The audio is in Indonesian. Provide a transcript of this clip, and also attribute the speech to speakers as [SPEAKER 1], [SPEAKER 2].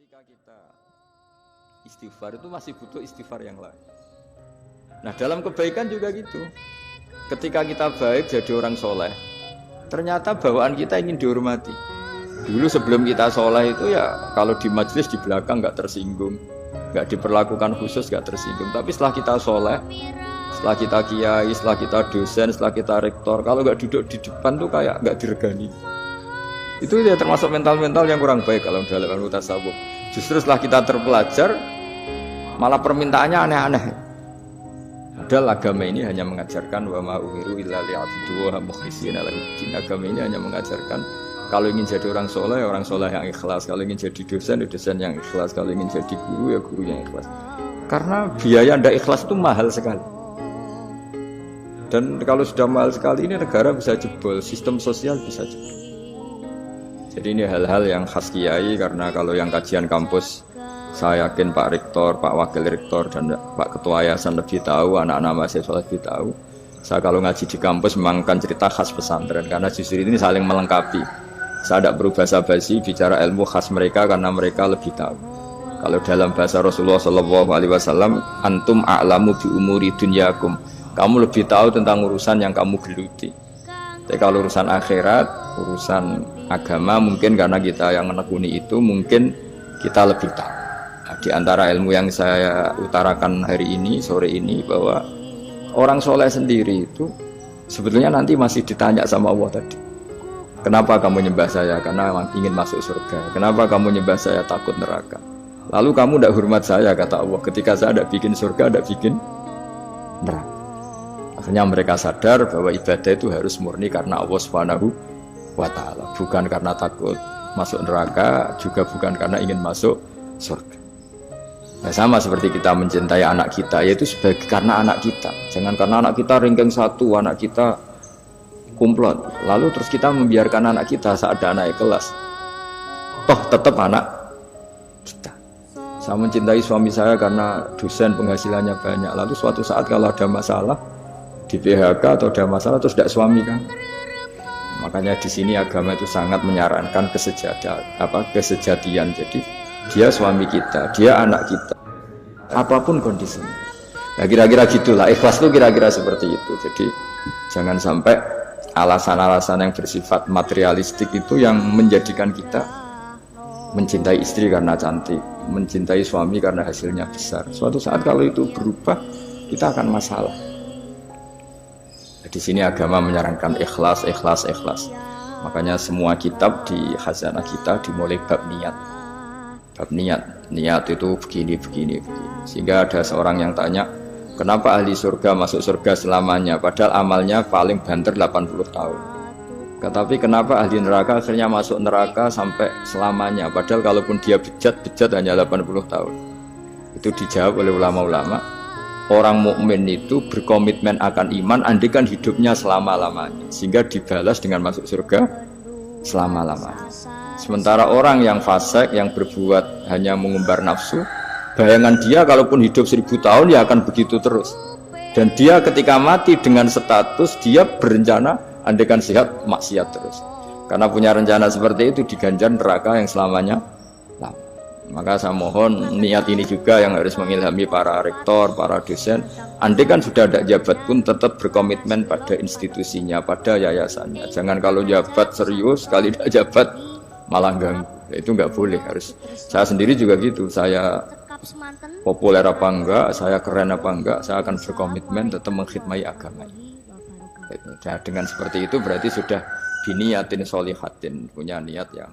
[SPEAKER 1] ketika kita istighfar itu masih butuh istighfar yang lain. Nah dalam kebaikan juga gitu. Ketika kita baik jadi orang soleh, ternyata bawaan kita ingin dihormati. Dulu sebelum kita soleh itu ya kalau di majelis di belakang nggak tersinggung, nggak diperlakukan khusus, nggak tersinggung. Tapi setelah kita soleh, setelah kita kiai, setelah kita dosen, setelah kita rektor, kalau nggak duduk di depan tuh kayak nggak diregani. Itu ya termasuk mental-mental yang kurang baik kalau dalam ilmu tasawuf. Justru setelah kita terpelajar, malah permintaannya aneh-aneh. Padahal agama ini hanya mengajarkan wa ma umiru illa liya'buduha mukhlishina lahuddin. Agama ini hanya mengajarkan kalau ingin jadi orang soleh yang ikhlas. Kalau ingin jadi dosen, ya dosen yang ikhlas. Kalau ingin jadi guru, ya guru yang ikhlas. Karena biaya ndak ikhlas itu mahal sekali. Dan kalau sudah mahal sekali ini negara bisa jebol, sistem sosial bisa jebol. Jadi ini hal-hal yang khas kiai, karena kalau yang kajian kampus saya yakin Pak Rektor, Pak Wakil Rektor dan Pak Ketua Yayasan lebih tahu, anak-anak mahasiswa lebih tahu. Saya kalau ngaji di kampus memang kan cerita khas pesantren, karena justru ini saling melengkapi. Saya tidak berubah basi bicara ilmu khas mereka karena mereka lebih tahu. Kalau dalam bahasa Rasulullah SAW, antum a'lamu bi umuri dunyakum. Kamu lebih tahu tentang urusan yang kamu geluti. Tapi kalau urusan akhirat, urusan agama mungkin karena kita yang menekuni itu mungkin kita lebih tahu. Nah, di antara ilmu yang saya utarakan hari ini, sore ini, bahwa orang soleh sendiri itu sebetulnya nanti masih ditanya sama Allah tadi. Kenapa kamu nyembah saya? Karena ingin masuk surga. Kenapa kamu nyembah saya? Takut neraka. Lalu kamu tidak hormat saya, kata Allah. Ketika saya tidak bikin surga, tidak bikin neraka. Akhirnya mereka sadar bahwa ibadah itu harus murni karena Allah Subhanahu wa ta'ala, bukan karena takut masuk neraka, juga bukan karena ingin masuk surga. Nah, sama seperti kita mencintai anak kita, yaitu sebagai karena anak kita. Jangan karena anak kita ringkeng satu, anak kita kumplot, lalu terus kita membiarkan anak kita saat ada anak kelas. Toh tetap anak kita. Saya mencintai suami saya karena dosen penghasilannya banyak, lalu suatu saat kalau ada masalah di PHK atau ada masalah terus tidak suami kan. Makanya di sini agama itu sangat menyarankan kesejatian. Jadi dia suami kita, dia anak kita, apapun kondisinya. Nah kira-kira gitulah, ikhlas itu kira-kira seperti itu. Jadi jangan sampai alasan-alasan yang bersifat materialistik itu yang menjadikan kita mencintai istri karena cantik, mencintai suami karena hasilnya besar. Suatu saat kalau itu berubah, kita akan masalah. Di sini agama menyarankan ikhlas. Makanya semua kitab di khazanah kita dimulai bab niat. Bab niat itu begini. Sehingga ada seorang yang tanya, kenapa ahli surga masuk surga selamanya? Padahal amalnya paling banter 80 tahun. Tetapi kenapa ahli neraka akhirnya masuk neraka sampai selamanya? Padahal kalaupun dia bejat hanya 80 tahun. Itu dijawab oleh ulama-ulama. Orang mukmin itu berkomitmen akan iman andikan hidupnya selama-lamanya, sehingga dibalas dengan masuk surga selama-lamanya. Sementara orang yang fasik, yang berbuat hanya mengumbar nafsu, bayangan dia kalaupun hidup 1000 tahun ya akan begitu terus. Dan dia ketika mati dengan status dia berencana andikan sehat maksiat terus. Karena punya rencana seperti itu diganjar neraka yang selamanya lama. Maka saya mohon niat ini juga yang harus mengilhami para rektor, para dosen. Andai kan sudah ada jabat pun tetap berkomitmen pada institusinya, pada yayasannya. Jangan kalau jabat serius, kali tidak jabat malah ganggu. Itu nggak boleh. Harus. Saya sendiri juga gitu. Saya populer apa enggak, saya keren apa enggak, saya akan berkomitmen tetap mengkhidmati agama. Nah, dengan seperti itu berarti sudah biniyatin sholihatin, punya niat yang